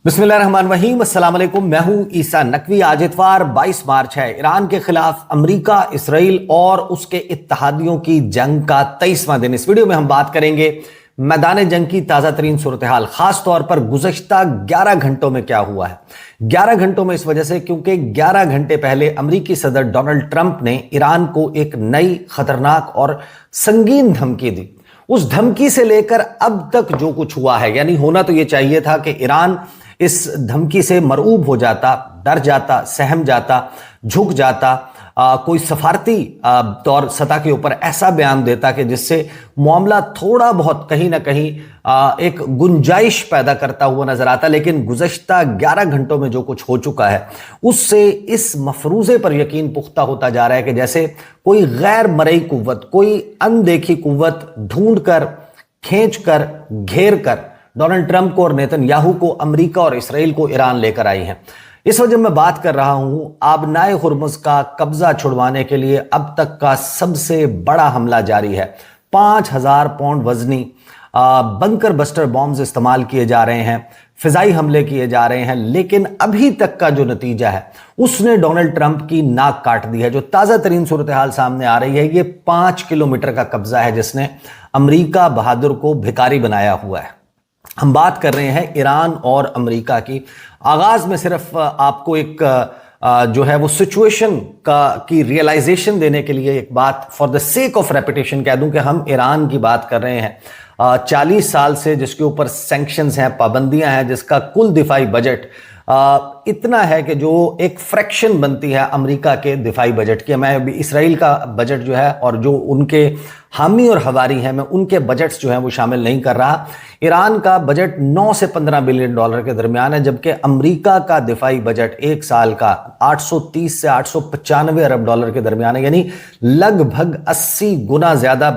बिस्मिल्लाहिर्रहमानिर्रहीम, अस्सलाम वालेकुम। मैं हूं ईसा नकवी। आज इतवार 22 मार्च है। ईरान के खिलाफ अमेरिका, इसराइल और उसके इत्तहादियों की जंग का 23वां दिन। इस वीडियो में हम बात करेंगे मैदान जंग की ताज़ा तरीन सूरत हाल, खास तौर पर गुज़श्ता 11 घंटों में क्या हुआ है। 11 घंटों में इस वजह से क्योंकि 11 घंटे पहले अमेरिकी सदर डोनाल्ड ट्रंप ने ईरान को एक नई खतरनाक और संगीन धमकी दी। उस धमकी से लेकर अब तक जो कुछ हुआ है, यानी होना तो यह चाहिए था कि ईरान इस धमकी से मरऊब हो जाता, डर जाता, सहम जाता, झुक जाता, कोई सफारती तौर सतह के ऊपर ऐसा बयान देता कि जिससे मामला थोड़ा बहुत कहीं ना कहीं एक गुंजाइश पैदा करता हुआ नजर आता। लेकिन गुज़श्ता 11 घंटों में जो कुछ हो चुका है उससे इस मफरूजे पर यकीन पुख्ता होता जा रहा है कि जैसे कोई गैर मरई कुव्वत, कोई अनदेखी कुव्वत ढूंढ कर, खींच कर, घेर कर डोनाल्ड ट्रंप को और नेतन्याहू को, अमेरिका और इसराइल को ईरान लेकर आई है। इस वजह मैं बात कर रहा हूं आबनाए हुर्मुज़ का कब्जा छुड़वाने के लिए अब तक का सबसे बड़ा हमला जारी है। 5000 पाउंड वजनी बंकर बस्टर बॉम्ब्स इस्तेमाल किए जा रहे हैं, फिजाई हमले किए जा रहे हैं, लेकिन अभी तक का जो नतीजा है उसने डोनाल्ड ट्रंप की नाक काट दी है। जो ताज़ा तरीन सूरत हाल सामने आ रही है, ये 5 किलोमीटर का कब्जा है जिसने अमेरिका बहादुर को भिखारी बनाया हुआ है। हम बात कर रहे हैं ईरान और अमेरिका की। आगाज में सिर्फ आपको एक जो है वो सिचुएशन की रियलाइजेशन देने के लिए एक बात for the sake of repetition कह दूं कि हम ईरान की बात कर रहे हैं 40 साल से, जिसके ऊपर सैंक्शंस हैं, पाबंदियां हैं, जिसका कुल दिफाई बजट इतना है कि जो एक फ्रैक्शन बनती है अमेरिका के दिफाई बजट की। मैं अभी इसराइल का बजट जो है और जो उनके हामी और हवारी हैं, मैं उनके बजट्स जो हैं वो शामिल नहीं कर रहा। ईरान का बजट 9 से 15 बिलियन डॉलर के दरमियान है, जबकि अमेरिका का दिफाई बजट एक साल का 830 से 895 अरब डॉलर के दरमियान है। यानी लगभग 80 गुना ज्यादा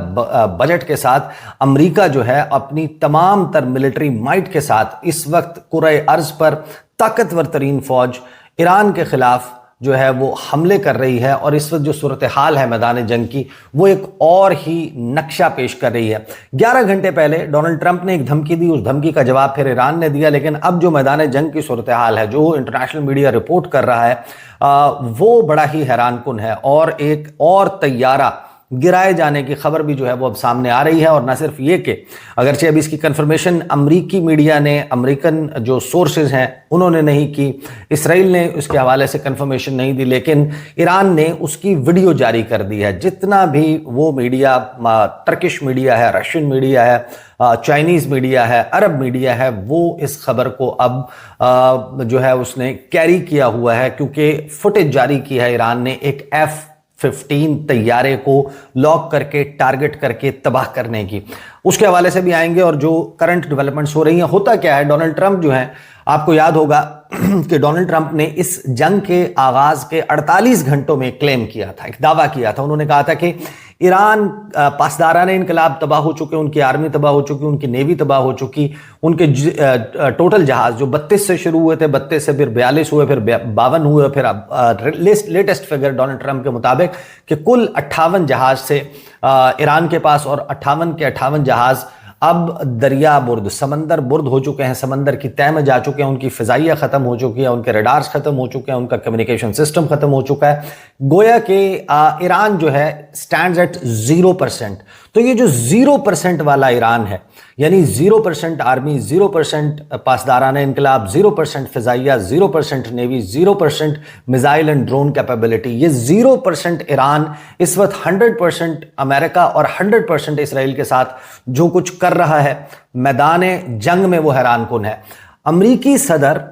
बजट के साथ अमेरिका जो है अपनी तमाम तर मिलिट्री माइट के साथ इस वक्त कुरे अर्ज पर ताकतवर तरीन फौज ईरान के खिलाफ जो है वो हमले कर रही है। और इस वक्त जो सूरत हाल है मैदान जंग की, वो एक और ही नक्शा पेश कर रही है। 11 घंटे पहले डोनाल्ड ट्रंप ने एक धमकी दी, उस धमकी का जवाब फिर ईरान ने दिया। लेकिन अब जो मैदान जंग की सूरत हाल है, जो इंटरनेशनल मीडिया रिपोर्ट कर रहा है, वो बड़ा ही हैरानकुन है। और एक और तैयारा गिराए जाने की खबर भी जो है वो अब सामने आ रही है। और ना सिर्फ ये कि अगरचे अभी इसकी कंफर्मेशन अमरीकी मीडिया ने, अमेरिकन जो सोर्सेज हैं उन्होंने नहीं की, इसराइल ने उसके हवाले से कंफर्मेशन नहीं दी, लेकिन ईरान ने उसकी वीडियो जारी कर दी है। जितना भी वो मीडिया, टर्किश मीडिया है, रशियन मीडिया है, चाइनीज मीडिया है, अरब मीडिया है, वो इस खबर को अब जो है उसने कैरी किया हुआ है, क्योंकि फुटेज जारी की है ईरान ने एक F-15 तैयारे को लॉक करके, टारगेट करके तबाह करने की। उसके हवाले से भी आएंगे और जो करंट डेवलपमेंट्स हो रही हैं। होता क्या है, डोनाल्ड ट्रंप जो है, आपको याद होगा कि डोनाल्ड ट्रंप ने इस जंग के आगाज के 48 घंटों में क्लेम किया था, एक दावा किया था। उन्होंने कहा था कि ईरान पासदाराने इनकलाब तबाह हो चुके, उनकी आर्मी तबाह हो चुकी, उनकी नेवी तबाह हो चुकी, उनके टोटल जहाज जो 32 से शुरू हुए थे, 32 से फिर 42 हुए, फिर 52 हुए, फिर अब लेटेस्ट फिगर डोनाल्ड ट्रंप के मुताबिक कि कुल 58 जहाज से ईरान के पास, और 58 के 58 जहाज अब दरिया बुर्द, समंदर बुर्द हो चुके हैं, समंदर की तह में जा चुके हैं, उनकी फिजाइया खत्म हो चुकी है, उनके रडार्स खत्म हो चुके हैं, उनका कम्युनिकेशन सिस्टम खत्म हो चुका है। गोया कि ईरान जो है स्टैंड्स एट 0%। तो ये जो 0% वाला ईरान है, यानी 0% आर्मी, 0% पासदाराने इनकलाब, 0% फिजाइया, 0% navy, 0% missile and drone capability, ये 0% ईरान इस वक्त 100% अमेरिका और 100% इसराइल के साथ जो कुछ कर रहा है मैदान जंग में, वो हैरानकुन है। अमरीकी सदर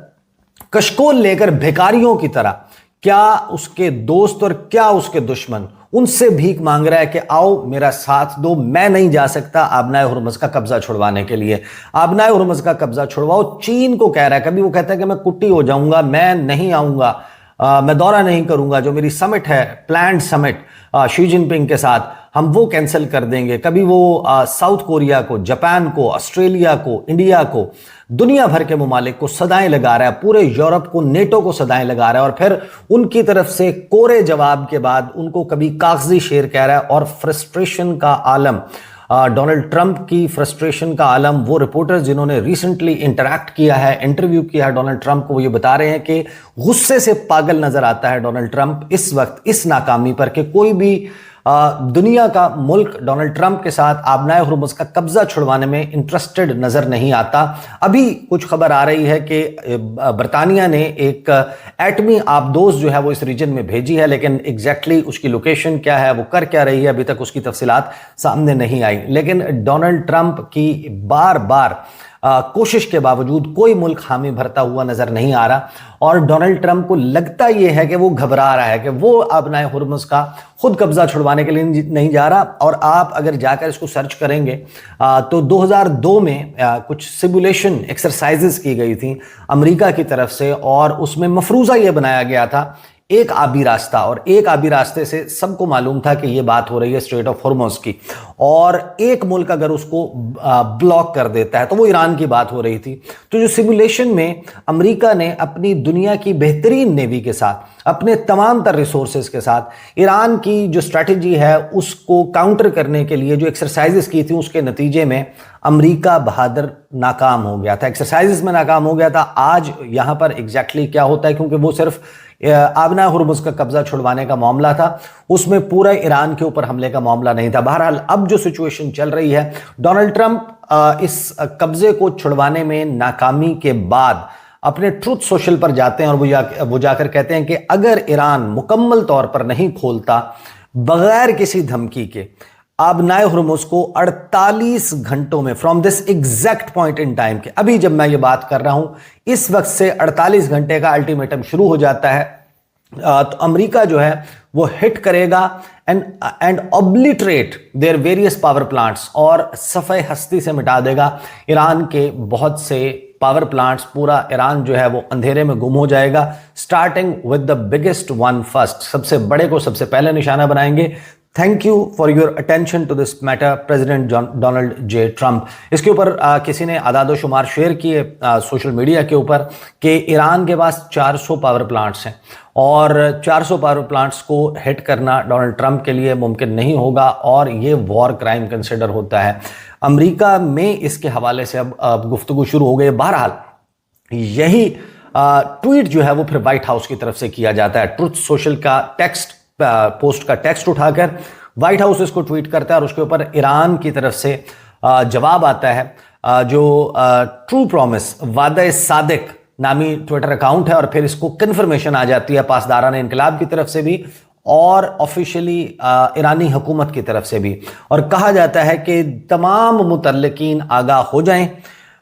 कशकोल लेकर भिखारियों की तरह, क्या उसके दोस्त और क्या उसके दुश्मन, उनसे भीख मांग रहा है कि आओ मेरा साथ दो, मैं नहीं जा सकता आबनाए हुर्मुज़ का कब्जा छुड़वाने के लिए। आबनाए हुर्मुज़ का कब्जा छुड़वाओ, चीन को कह रहा है। कभी वो कहता है कि मैं कुट्टी हो जाऊंगा, मैं नहीं आऊंगा, मैं दौरा नहीं करूंगा, जो मेरी समिट है, प्लान्ड समिट शी जिनपिंग के साथ, हम वो कैंसिल कर देंगे। कभी वो साउथ कोरिया को, जापान को, ऑस्ट्रेलिया को, इंडिया को, दुनिया भर के मुमालिक को सदाएं लगा रहा है, पूरे यूरोप को, नेटो को सदाएं लगा रहा है, और फिर उनकी तरफ से कोरे जवाब के बाद उनको कभी कागजी शेर कह रहा है। और फ्रस्ट्रेशन का आलम डोनाल्ड ट्रंप की फ्रस्ट्रेशन का आलम, वो रिपोर्टर्स जिन्होंने रिसेंटली इंटरैक्ट किया है, इंटरव्यू किया है डोनाल्ड ट्रंप को, वो ये बता रहे हैं कि गुस्से से पागल नजर आता है डोनाल्ड ट्रंप इस वक्त इस नाकामी पर कि कोई भी दुनिया का मुल्क डोनाल्ड ट्रंप के साथ आबनाए हुर्मुज़ का कब्जा छुड़वाने में इंटरेस्टेड नजर नहीं आता। अभी कुछ खबर आ रही है कि बरतानिया ने एक एटमी आबदोज जो है वो इस रीजन में भेजी है, लेकिन एग्जैक्टली उसकी लोकेशन क्या है, वो कर क्या रही है, अभी तक उसकी तफसीलात सामने नहीं आई। लेकिन डोनाल्ड ट्रंप की बार बार कोशिश के बावजूद कोई मुल्क हामी भरता हुआ नजर नहीं आ रहा, और डोनाल्ड ट्रंप को लगता यह है कि वो घबरा रहा है कि वो आबनाए हुर्मुज़ का खुद कब्जा छुड़वाने के लिए नहीं जा रहा। और आप अगर जाकर इसको सर्च करेंगे तो 2002 में कुछ सिमुलेशन एक्सरसाइजेस की गई थी अमेरिका की तरफ से, और उसमें मफरूज़ा ये बनाया गया था एक आबी रास्ता, और एक आबी रास्ते से सबको मालूम था कि ये बात हो रही है स्ट्रेट ऑफ हॉर्मुज़ की, और एक मुल्क अगर उसको ब्लॉक कर देता है तो वो ईरान की बात हो रही थी। तो जो सिमुलेशन में अमेरिका ने अपनी दुनिया की बेहतरीन नेवी के साथ, अपने तमाम तर रिसोर्सेज के साथ ईरान की जो स्ट्रैटेजी है उसको काउंटर करने के लिए जो एक्सरसाइजेस की थी, उसके नतीजे में अमेरिका बहादुर नाकाम हो गया था, एक्सरसाइजेस में नाकाम हो गया था। आज यहां पर एग्जैक्टली क्या होता है, क्योंकि वो सिर्फ आबना हुर्मुज़ का कब्जा छुड़वाने का मामला था, उसमें पूरा ईरान के ऊपर हमले का मामला नहीं था। बहरहाल अब जो सिचुएशन चल रही है, डोनाल्ड ट्रंप इस कब्जे को छुड़वाने में नाकामी के बाद अपने ट्रुथ सोशल पर जाते हैं और वो जाकर कहते हैं कि अगर ईरान मुकम्मल तौर पर नहीं खोलता बगैर किसी धमकी के आबनाए हुर्मुज़ को 48 घंटों में, from this exact point in time के, अभी जब मैं ये बात कर रहा हूं इस वक्त से 48 घंटे का अल्टीमेटम शुरू हो जाता है, तो अमेरिका जो है वो हिट करेगा and obliterate their various power plants, और सफ़े हस्ती से मिटा देगा ईरान के बहुत से पावर प्लांट्स। पूरा ईरान जो है वो अंधेरे में गुम हो जाएगा, starting with the biggest one first, सबसे बड़े को सबसे पहले निशाना बनाएंगे। Thank you for your attention to this matter president Donald J Trump. इसके ऊपर किसी ने आदाद शुमार शेयर किए सोशल मीडिया के ऊपर कि ईरान के पास 400 पावर प्लांट्स हैं, और 400 पावर प्लांट्स को हिट करना डोनाल्ड ट्रंप के लिए मुमकिन नहीं होगा, और ये वॉर क्राइम कंसिडर होता है। अमेरिका में इसके हवाले से अब गुफ्तगू शुरू हो गई। बहरहाल यही ट्वीट जो है वो फिर व्हाइट हाउस की तरफ से किया जाता है। ट्रुथ सोशल का टेक्स्ट, पोस्ट का टेक्स्ट उठाकर व्हाइट हाउस इसको ट्वीट करता है, और उसके ऊपर ईरान की तरफ से जवाब आता है, जो ट्रू प्रॉमिस वादा सादिक नामी ट्विटर अकाउंट है, और फिर इसको कंफर्मेशन आ जाती है पासदारान इनकलाब की तरफ से भी और ऑफिशियली ईरानी हुकूमत की तरफ से भी, और कहा जाता है कि तमाम मुतल्लिकीन आगाह हो जाएं।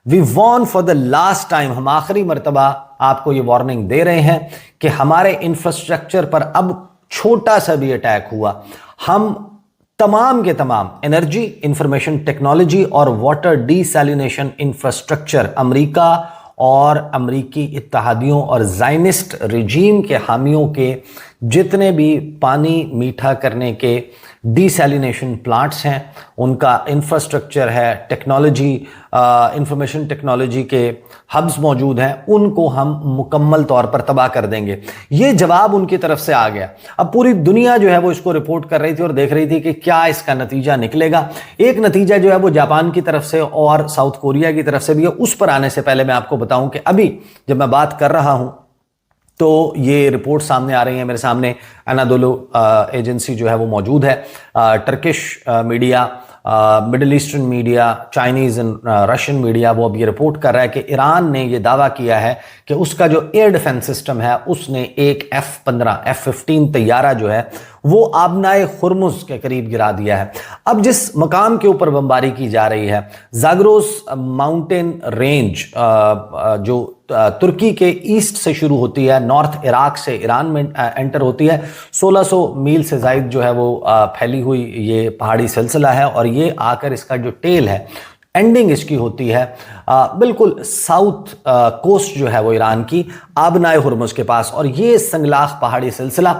We warn for the last time, हम आखिरी मरतबा आपको ये वार्निंग दे रहे हैं कि हमारे इंफ्रास्ट्रक्चर पर अब छोटा सा भी अटैक हुआ, हम तमाम के तमाम एनर्जी, इंफॉर्मेशन टेक्नोलॉजी और वाटर डिसैलिनेशन इंफ्रास्ट्रक्चर अमेरिका और अमेरिकी इत्तहादियों और ज़ायनिस्ट रिजीम के हामियों के जितने भी पानी मीठा करने के डिसैलिनेशन प्लांट्स हैं, उनका इंफ्रास्ट्रक्चर है, टेक्नोलॉजी, इंफॉर्मेशन टेक्नोलॉजी के हब्स मौजूद हैं, उनको हम मुकम्मल तौर पर तबाह कर देंगे। ये जवाब उनकी तरफ से आ गया। अब पूरी दुनिया जो है वो इसको रिपोर्ट कर रही थी और देख रही थी कि क्या इसका नतीजा निकलेगा। एक नतीजा जो है वो जापान की तरफ से और साउथ कोरिया की तरफ से भी है। उस पर आने से पहले मैं आपको बताऊं कि अभी जब मैं बात कर रहा हूं तो ये रिपोर्ट सामने आ रही है मेरे सामने। अनादोलू एजेंसी जो है वो मौजूद है, Turkish media, middle eastern media, Chinese and Russian media, वो अब ये रिपोर्ट कर रहा है कि ईरान ने ये दावा किया है कि उसका जो एयर डिफेंस सिस्टम है उसने एक F-15, F-15 तैयारा जो है वो आबनाए हुर्मुज़ के करीब गिरा दिया है। अब जिस मकाम के ऊपर बमबारी की जा रही है, ज़ाग्रोस माउंटेन रेंज, जो तुर्की के ईस्ट से शुरू होती है, नॉर्थ इराक से ईरान में एंटर होती है, 1600 मील से ज़ायद जो है वो फैली हुई ये पहाड़ी सिलसिला है, और ये आकर इसका जो टेल है एंडिंग इसकी होती है बिल्कुल साउथ कोस्ट जो है वो ईरान की आबनाए हुर्मुज के पास। और ये संगलाख पहाड़ी सिलसिला,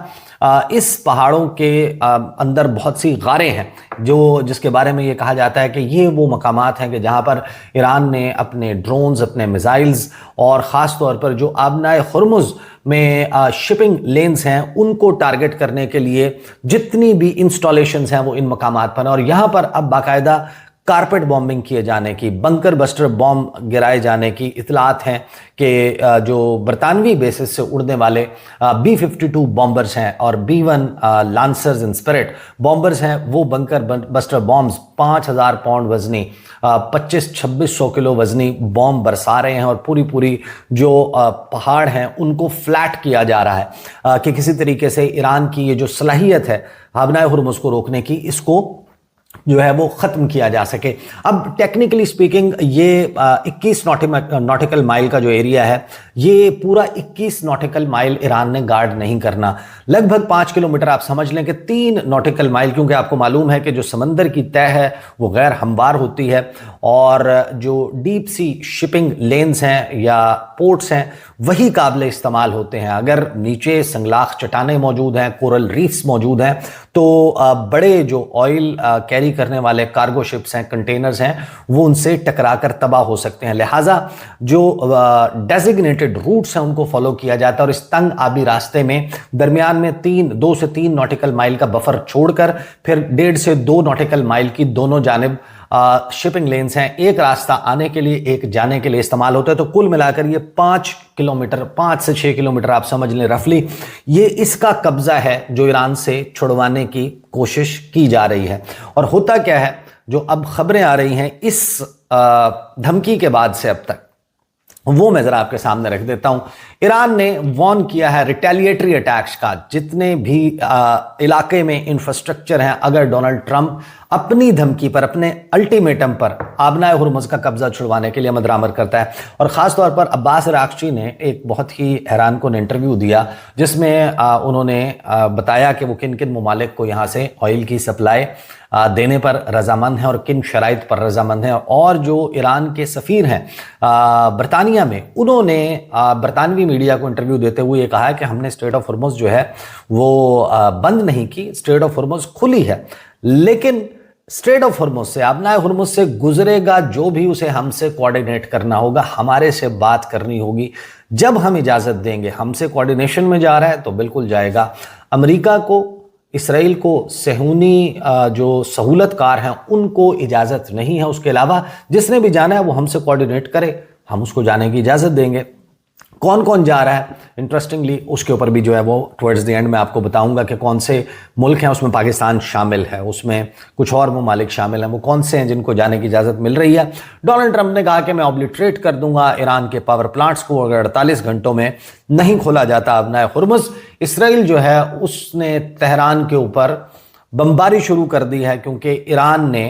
इस पहाड़ों के अंदर बहुत सी गारें हैं जिसके बारे में ये कहा जाता है कि ये वो मकामात हैं कि जहां पर ईरान ने अपने ड्रोन्स, अपने मिसाइल्स और ख़ास तौर पर जो आबनाए हुर्मुज में शिपिंग लेन्स हैं उनको टारगेट करने के लिए जितनी भी इंस्टॉलेशंस हैं वो इन मकामात पर हैं। और यहाँ पर अब बाकायदा कारपेट बॉम्बिंग किए जाने की, बंकर बस्टर बॉम्ब गिराए जाने की इतलात हैं कि जो बरतानवी बेसिस से उड़ने वाले B-52 बॉम्बर्स हैं और B-1 lancers in spirit bombers हैं, वो बंकर बस्टर बॉम्ब्स 5000 पाउंड वजनी 2500-2600 किलो वजनी बॉम्ब बरसा रहे हैं और पूरी जो पहाड़ हैं उनको फ्लैट किया जा रहा है कि किसी तरीके से ईरान की ये जो सलाहियत है आबनाए हुर्मुज को रोकने की, इसको जो है वो खत्म किया जा सके। अब टेक्निकली स्पीकिंग ये 21 नॉटिकल माइल का जो एरिया है, ये पूरा 21 नॉटिकल माइल ईरान ने गार्ड नहीं करना। लगभग 5 किलोमीटर आप समझ लें कि 3 नॉटिकल माइल, क्योंकि आपको मालूम है कि जो समंदर की तह है वो गैर हमवार होती है और जो डीप सी शिपिंग लेन्स हैं या पोर्ट्स हैं वही काबिल इस्तेमाल होते हैं। अगर नीचे संगलाख चट्टानें मौजूद हैं, कोरल रीफ्स मौजूद हैं, तो बड़े जो ऑयल कैरी करने वाले कार्गो शिप्स हैं, कंटेनर्स हैं, वो उनसे टकरा कर तबाह हो सकते हैं। लिहाजा जो डेजिग्नेटेड रूट्स हैं उनको फॉलो किया जाता है और इस तंग आबी रास्ते में दरमियान में 2 से 3 नॉटिकल माइल का बफर छोड़कर फिर 1.5 से 2 नॉटिकल माइल की दोनों जानिब शिपिंग लेन्स हैं। एक रास्ता आने के लिए, एक जाने के लिए इस्तेमाल होता है। तो कुल मिलाकर ये 5 किलोमीटर, 5 से 6 किलोमीटर आप समझ लें रफली, ये इसका कब्जा है जो ईरान से छुड़वाने की कोशिश की जा रही है। और होता क्या है, जो अब खबरें आ रही हैं इस धमकी के बाद से अब तक, वो मैं जरा आपके सामने रख देता हूं। ईरान ने वार्न किया है रिटेलिएटरी अटैक्स का। जितने भी इलाके में इंफ्रास्ट्रक्चर हैं, अगर डोनाल्ड ट्रंप अपनी धमकी पर, अपने अल्टीमेटम पर आबनाए हुर्मुज का कब्जा छुड़वाने के लिए मदरामद करता है। और खास तौर पर अब्बास अरागची ने एक बहुत ही हैरान कुन इंटरव्यू दिया जिसमें उन्होंने बताया कि वो किन किन ममालिक को यहाँ से ऑयल की सप्लाई देने पर रजामंद हैं और किन शराइत पर रजामंद हैं। और जो ईरान के सफ़ीर हैं बरतानिया में, उन्होंने बरतानवी मीडिया को इंटरव्यू देते हुए ये कहा है कि हमने स्ट्रेट ऑफ हुर्मुज जो है वो बंद नहीं की, स्ट्रेट ऑफ हुर्मुज खुली है, लेकिन स्ट्रेट ऑफ हुर्मुज से, आबनाए हुर्मुज से गुजरेगा जो भी, उसे हमसे कोऑर्डिनेट करना होगा, हमारे से बात करनी होगी। जब हम इजाज़त देंगे, हमसे कोऑर्डिनेशन में जा रहा है तो बिल्कुल जाएगा। अमेरिका को, इसराइल को, सेहूनी जो सहूलतकार हैं उनको इजाज़त नहीं है। उसके अलावा जिसने भी जाना है वो हमसे कोऑर्डिनेट करे, हम उसको जाने की इजाज़त देंगे। कौन कौन जा रहा है, इंटरेस्टिंगली उसके ऊपर भी जो है वो टुवर्ड्स द एंड में आपको बताऊंगा कि कौन से मुल्क हैं। उसमें पाकिस्तान शामिल है, उसमें कुछ और ममालिक शामिल हैं, वो कौन से हैं जिनको जाने की इजाज़त मिल रही है। डोनाल्ड ट्रंप ने कहा कि मैं ऑब्लिटरेट कर दूंगा ईरान के पावर प्लांट्स को अगर 48 घंटों में नहीं खोला जाता आबनाए हुर्मुज। इसराइल जो है उसने तेहरान के ऊपर बमबारी शुरू कर दी है, क्योंकि ईरान ने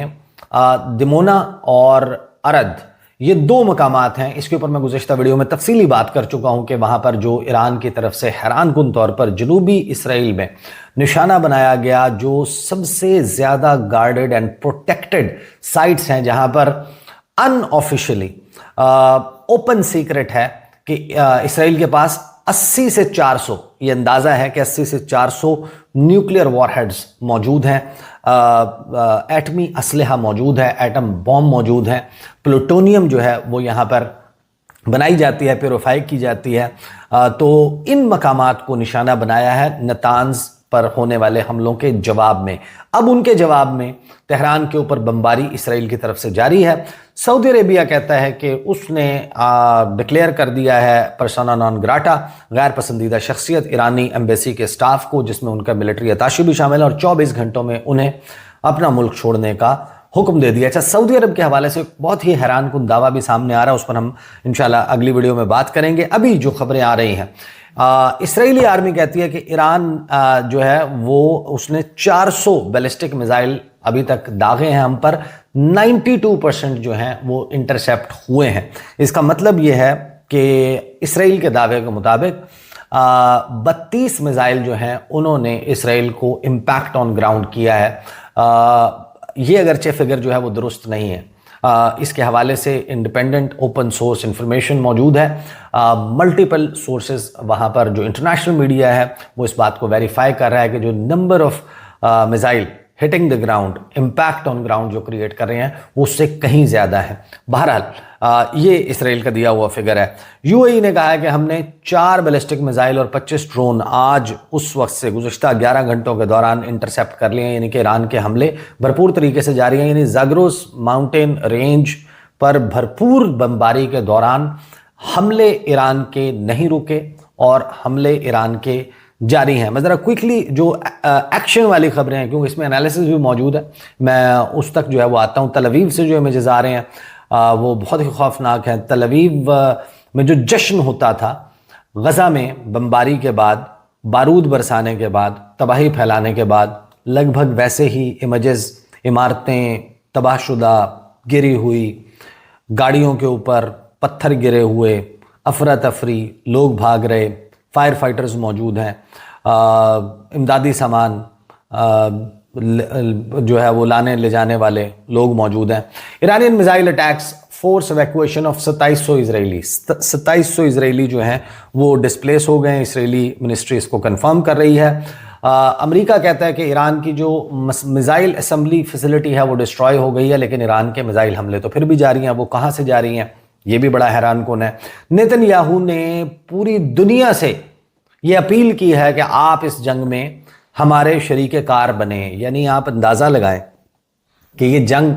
दिमोना और अरद, ये 2 मकामात हैं, इसके ऊपर मैं गुज़िश्ता वीडियो में तफसीली बात कर चुका हूं कि वहां पर जो ईरान की तरफ से हैरान कुन तौर पर जनूबी इसराइल में निशाना बनाया गया, जो सबसे ज़्यादा गार्डेड एंड प्रोटेक्टेड साइट्स हैं, जहां पर अनऑफिशियली ओपन सीक्रेट है कि इसराइल के पास 80 से 400, ये अंदाज़ा है कि 80 से 400 न्यूक्लियर वॉरहेड्स मौजूद हैं, एटमी असलहा मौजूद है, एटम बॉम्ब मौजूद है, प्लूटोनियम जो है वो यहाँ पर बनाई जाती है, प्योरीफाई की जाती है। तो इन मकामात को निशाना बनाया है नतान्ज पर होने वाले हमलों के जवाब में। अब उनके जवाब में तेहरान के ऊपर बमबारी इसराइल की तरफ से जारी है। सऊदी अरेबिया कहता है कि उसने डिक्लेयर कर दिया है पर्सोना नॉन ग्राटा, गैर पसंदीदा शख्सियत, ईरानी एम्बेसी के स्टाफ को, जिसमें उनका मिलिट्री अताशी भी शामिल है, और 24 घंटों में उन्हें अपना मुल्क छोड़ने का हुक्म दे दिया। अच्छा, सऊदी अरब के हवाले से बहुत ही हैरान कुन दावा भी सामने आ रहा है, उस पर हम इंशाल्लाह अगली वीडियो में बात करेंगे। अभी जो खबरें आ रही हैं, इसराइली आर्मी कहती है कि ईरान जो है वो उसने 400 बैलिस्टिक मिसाइल अभी तक दागे हैं हम पर, 92% जो हैं वो इंटरसेप्ट हुए हैं। इसका मतलब ये है कि इसराइल के दावे के मुताबिक 32 मिसाइल जो हैं उन्होंने इसराइल को इम्पैक्ट ऑन ग्राउंड किया है। ये अगरचे फिगर जो है वो दुरुस्त नहीं है, اس کے حوالے سے انڈیپینڈنٹ اوپن سورس انفارمیشن موجود ہے. ملٹیپل سورسز وہاں پر جو انٹرنیشنل میڈیا ہے وہ اس بات کو ویریفائی کر رہا ہے کہ جو number of missile hitting the ground, impact on ground جو کریٹ کر رہے ہیں وہ اس سے کہیں زیادہ ہے. بہرحال یہ اسرائیل کا دیا ہوا فگر ہے. یو اے ای نے کہا ہے کہ ہم نے 4 بیلسٹک میزائل اور 25 ڈرون آج اس وقت سے گزشتہ 11 گھنٹوں کے دوران انٹرسیپٹ کر لیے ہیں، یعنی کہ ایران کے حملے بھرپور طریقے سے جاری ہیں. یعنی زاگروس ماؤنٹین رینج پر بھرپور بمباری کے دوران حملے ایران کے نہیں رکے اور حملے ایران کے جاری ہیں. میں ذرا کوئکلی جو ایکشن والی خبریں ہیں، کیونکہ اس میں انالیسس بھی موجود ہے، میں اس تک جو ہے وہ آتا ہوں. تل ابیب سے جو امیجز آ رہے ہیں وہ بہت ہی خوفناک ہیں. تل ابیب میں جو جشن ہوتا تھا غزہ میں بمباری کے بعد، بارود برسانے کے بعد، تباہی پھیلانے کے بعد، لگ بھگ ویسے ہی امیجز، عمارتیں تباہ شدہ، گری ہوئی، گاڑیوں کے اوپر پتھر گرے ہوئے، افراتفری، لوگ بھاگ رہے، فائر فائٹرز موجود ہیں، امدادی سامان جو ہے وہ لانے لے جانے والے لوگ موجود ہیں. Iranian missile attacks, force evacuation of 2700 اسرائیلی، 2700 اسرائیلی جو ہیں وہ ڈسپلیس ہو گئے ہیں. اسرائیلی منسٹری اس کو کنفرم کر رہی ہے. امریکہ کہتا ہے کہ ایران کی جو میزائل اسمبلی فیسلٹی ہے وہ ڈسٹروائے ہو گئی ہے، لیکن ایران کے میزائل حملے تو پھر بھی جاری ہیں. وہ کہاں سے جاری ہیں یہ بھی بڑا حیران کن ہے. نیتن یاہو نے پوری دنیا سے یہ اپیل کی ہے کہ آپ اس جنگ میں ہمارے شریک کار بنیں. یعنی آپ اندازہ لگائیں کہ یہ جنگ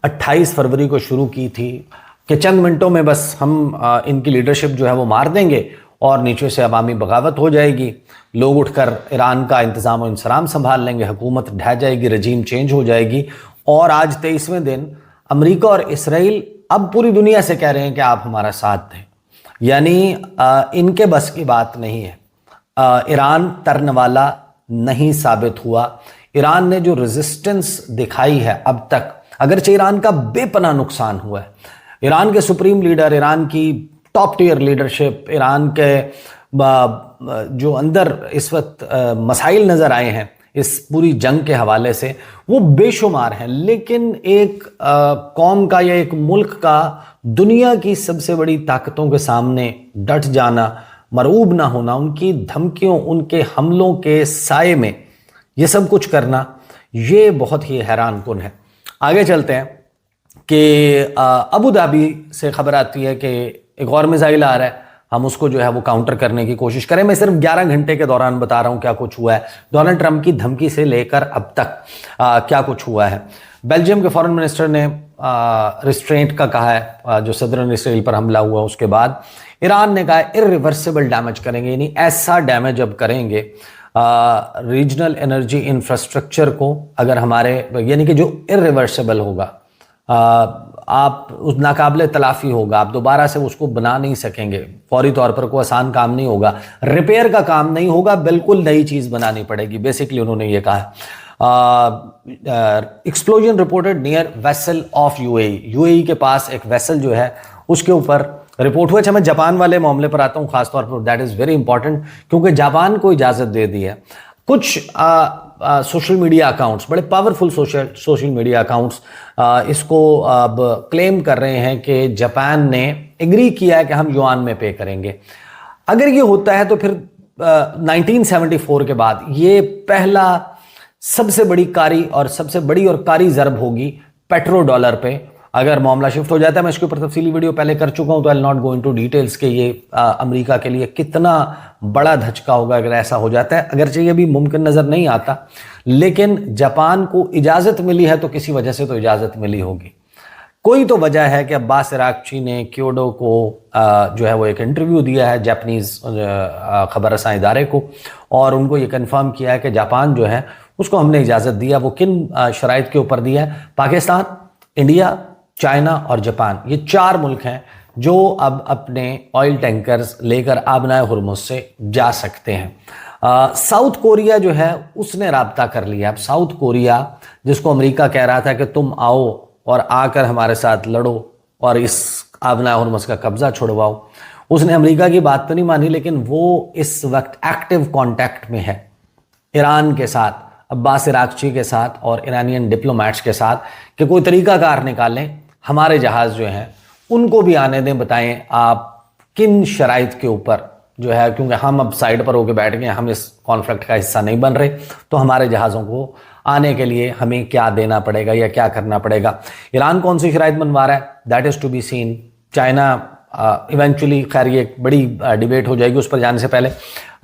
28 فروری کو شروع کی تھی کہ چند منٹوں میں بس ہم ان کی لیڈرشپ جو ہے وہ مار دیں گے اور نیچے سے عوامی بغاوت ہو جائے گی، لوگ اٹھ کر ایران کا انتظام و انصرام سنبھال لیں گے، حکومت ڈھہ جائے گی، رجیم چینج ہو جائے گی. اور آج 23ویں دن امریکہ اور اسرائیل اب پوری دنیا سے کہہ رہے ہیں کہ آپ ہمارا ساتھ دیں. یعنی ان کے بس کی بات نہیں ہے. ایران ترن والا نہیں ثابت ہوا. ایران نے جو ریزسٹنس دکھائی ہے اب تک، اگرچہ ایران کا بے پناہ نقصان ہوا ہے، ایران کے سپریم لیڈر، ایران کی ٹاپ ٹیئر لیڈرشپ، ایران کے جو اندر اس وقت مسائل نظر آئے ہیں اس پوری جنگ کے حوالے سے وہ بے شمار ہیں، لیکن ایک قوم کا یا ایک ملک کا دنیا کی سب سے بڑی طاقتوں کے سامنے ڈٹ جانا، مرعوب نہ ہونا، ان کی دھمکیوں، ان کے حملوں کے سائے میں یہ سب کچھ کرنا، یہ بہت ہی حیران کن ہے. آگے چلتے ہیں کہ ابو دھابی سے خبر آتی ہے کہ ایک اور میزائل آ رہا ہے، ہم اس کو جو ہے وہ کاؤنٹر کرنے کی کوشش کریں. میں صرف 11 گھنٹے کے دوران بتا رہا ہوں کیا کچھ ہوا ہے. ڈونلڈ ٹرمپ کی دھمکی سے لے کر اب تک کیا کچھ ہوا ہے. بیلجیم کے فارن منسٹر نے ریسٹرینٹ کا کہا ہے جو صدرن اسرائیل پر حملہ ہوا اس کے بعد. ایران نے کہا ہے irreversible ڈیمیج کریں گے، یعنی ایسا ڈیمیج اب کریں گے ریجنل انرجی انفراسٹرکچر کو، اگر ہمارے یعنی کہ جو irreversible ہوگا، آپ اس ناقابل تلافی ہوگا، آپ دوبارہ سے اس کو بنا نہیں سکیں گے، فوری طور پر کوئی آسان کام نہیں ہوگا، ریپیئر کا کام نہیں ہوگا، بالکل نئی چیز بنانی پڑے گی. بیسکلی انہوں نے یہ کہا ہے. Explosion reported near vessel of U A E کے پاس ایک ویسل جو ہے اس کے اوپر رپورٹ ہوئے. اچھا میں جاپان والے معاملے پر آتا ہوں خاص طور پر، دیٹ از ویری امپورٹنٹ، کیونکہ جاپان کو اجازت دے دی ہے. کچھ سوشل میڈیا اکاؤنٹس، بڑے پاورفل سوشل میڈیا اکاؤنٹس اس کو اب کلیم کر رہے ہیں کہ جاپان نے ایگری کیا ہے کہ ہم یوان میں پے کریں گے. اگر یہ ہوتا ہے تو پھر 1974 کے بعد یہ پہلا سب سے بڑی کاری اور سب سے بڑی اور کاری ضرب ہوگی پیٹرو ڈالر پہ اگر معاملہ شفٹ ہو جاتا ہے. میں اس کے اوپر تفصیلی ویڈیو پہلے کر چکا ہوں تو I'll not go into details کہ یہ امریکہ کے لیے کتنا بڑا دھچکا ہوگا اگر ایسا ہو جاتا ہے. اگرچہ یہ بھی ممکن نظر نہیں آتا، لیکن جاپان کو اجازت ملی ہے تو کسی وجہ سے تو اجازت ملی ہوگی. کوئی تو وجہ ہے کہ عباس عراقچی نے کیوڈو کو جو ہے وہ ایک انٹرویو دیا ہے جاپنیز خبر رساں ادارے کو، اور ان کو یہ کنفرم کیا ہے کہ جاپان جو ہے اس کو ہم نے اجازت دیا. وہ کن شرائط کے اوپر دیا ہے؟ پاکستان، انڈیا، چائنا اور جاپان، یہ 4 ملک ہیں جو اب اپنے آئل ٹینکرز لے کر آبنائے ہرمز سے جا سکتے ہیں. ساؤتھ کوریا جو ہے اس نے رابطہ کر لیا. اب ساؤتھ کوریا جس کو امریکہ کہہ رہا تھا کہ تم آؤ اور آ کر ہمارے ساتھ لڑو اور اس آبنائے ہرمز کا قبضہ چھڑواؤ، اس نے امریکہ کی بات تو نہیں مانی، لیکن وہ اس وقت ایکٹیو کانٹیکٹ میں ہے ایران کے ساتھ، عباس عراقچی کے ساتھ اور ایرانین ڈپلومیٹس کے ساتھ کہ کوئی طریقہ کار نکالیں हमारे जहाज़ जो हैं उनको भी आने दें, बताएं आप किन शराइत के ऊपर जो है, क्योंकि हम अब साइड पर होकर बैठ गए, हम इस कॉन्फ्लिक्ट का हिस्सा नहीं बन रहे, तो हमारे जहाज़ों को आने के लिए हमें क्या देना पड़ेगा या क्या करना पड़ेगा। ईरान कौन सी शराइत बनवा रहा है, that is to be seen. China eventually, खैर ये एक बड़ी डिबेट हो जाएगी उस पर जाने से पहले,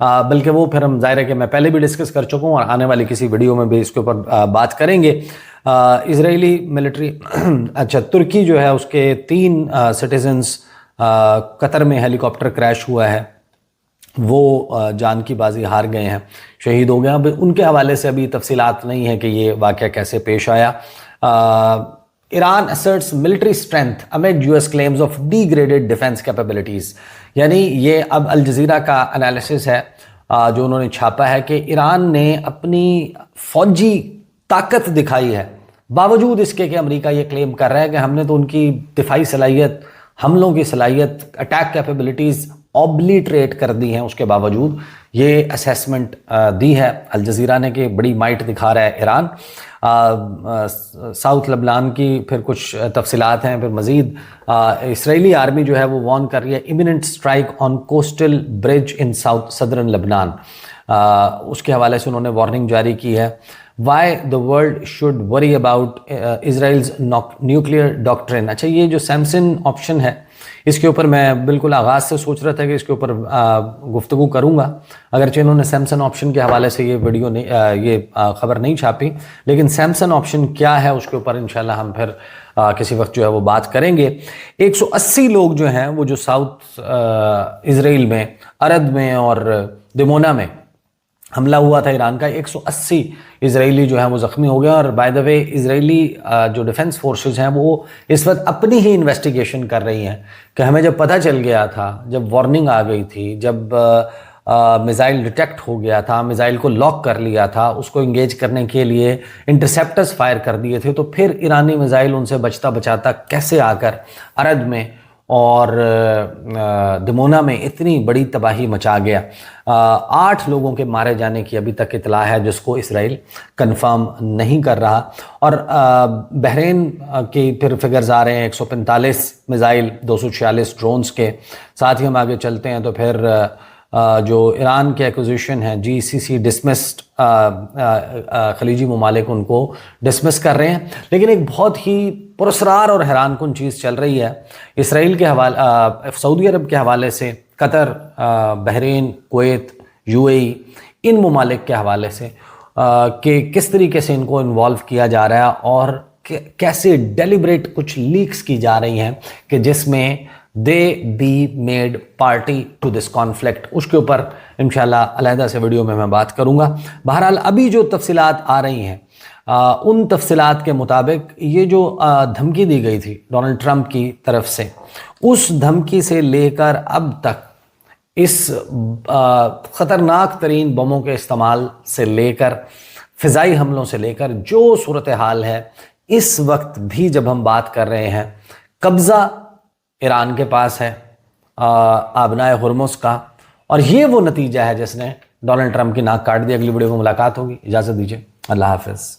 बल्कि वो फिर हम ज़ाहिर है कि मैं पहले भी डिस्कस कर चुका हूँ और आने वाली किसी वीडियो में भी इसके ऊपर बात करेंगे। इजरायली मिलिट्री अच्छा, तुर्की जो है उसके 3 सिटीजन्स कतर में हेलीकॉप्टर क्रैश हुआ है, वो जान की बाजी हार गए हैं, शहीद हो गए हैं। अब उनके हवाले से अभी तफसीलात नहीं है कि ये वाक़या कैसे पेश आया। Iran asserts military strength amid US claims of degraded defense capabilities, यानी ये अब अल जज़ीरा का एनालिसिस है जो उन्होंने छापा है कि ईरान ने अपनी फौजी ताकत दिखाई है, बावजूद इसके कि अमेरिका ये क्लेम कर रहा है कि हमने तो उनकी दिफाई सलाहियत, हमलों की सलाहियत, अटैक कैपेबिलिटीज़ ऑब्लिटरेट कर दी हैं। उसके बावजूद ये असेसमेंट दी है अल जज़ीरा ने कि बड़ी माइट दिखा रहा है ईरान। साउथ लबनान की फिर कुछ तफसीलात हैं, फिर मज़ीद इसराइली आर्मी जो है वो वार्न कर रही है imminent strike on coastal bridge in south southern लबनान। उसके हवाले से उन्होंने वार्निंग जारी की है। Why the world should worry about Israel's nuclear doctrine. अच्छा, ये जो सैमसन ऑप्शन है इसके ऊपर मैं बिल्कुल आगाज़ से सोच रहा था कि इसके ऊपर गुफ्तगू करूँगा, अगरचे इन्होंने सैमसन ऑप्शन के हवाले से ये वीडियो नहीं, ये ख़बर नहीं छापी, लेकिन सैमसन ऑप्शन क्या है उसके ऊपर इंशाल्लाह हम फिर किसी वक्त जो है वो बात करेंगे। 180 लोग जो हैं वो जो साउथ इसराइल में अरद में और दिमोना में हमला हुआ था ईरान का, 180 इजरायली जो हैं वो ज़ख्मी हो गए। और बाय द वे इजरायली जो डिफेंस फोर्सेस हैं वो इस वक्त अपनी ही इन्वेस्टिगेशन कर रही हैं कि हमें जब पता चल गया था, जब वार्निंग आ गई थी, जब मिसाइल डिटेक्ट हो गया था, मिसाइल को लॉक कर लिया था, उसको इंगेज करने के लिए इंटरसेप्टर्स फायर कर दिए थे, तो फिर ईरानी मिसाइल उनसे बचता बचाता कैसे आकर अरद में और दिमोना में इतनी बड़ी तबाही मचा गया। 8 लोगों के मारे जाने की अभी तक इतला है, जिसको इसराइल कंफर्म नहीं कर रहा। और बहरीन की फिर फिगर्स आ रहे हैं 145 मिसाइल, 246 ड्रोन्स के। साथ ही हम आगे चलते हैं तो फिर जो ईरान के एक्विजिशन है GCC डिसमिस्ड, खलीजी ममालिक उनको डिसमिस कर रहे हैं। लेकिन एक बहुत ही पुरस्रार और हैरान कुन चीज़ चल रही है इसराइल के हवाले, सऊदी अरब के हवाले से, कतर, बहरीन, कुवैत, UAE, इन ममालिक के हवाले से कि किस तरीके से इनको इन्वॉल्व किया जा रहा है और कैसे डेलिब्रेट कुछ लीक्स की जा रही हैं कि जिसमें they be made party to this conflict. उसके ऊपर इंशाल्लाह अलहदा से वीडियो में मैं बात करूंगा। बहरहाल अभी जो तफसीलात आ रही हैं उन तफसीलात के मुताबिक ये जो धमकी दी गई थी डोनाल्ड ट्रंप की तरफ से, उस धमकी से लेकर अब तक इस ख़तरनाक तरीन बमों के इस्तेमाल से लेकर फ़िज़ाई हमलों से लेकर जो सूरत हाल है इस वक्त भी जब हम बात कर रहे हैं, कब्ज़ा ईरान के पास है आबनाए हुर्मुज़ का, और ये वो नतीजा है जिसने डोनाल्ड ट्रंप की नाक काट दी। अगली वीडियो में मुलाकात होगी, इजाज़त दीजिए, अल्लाह हाफ़िज़।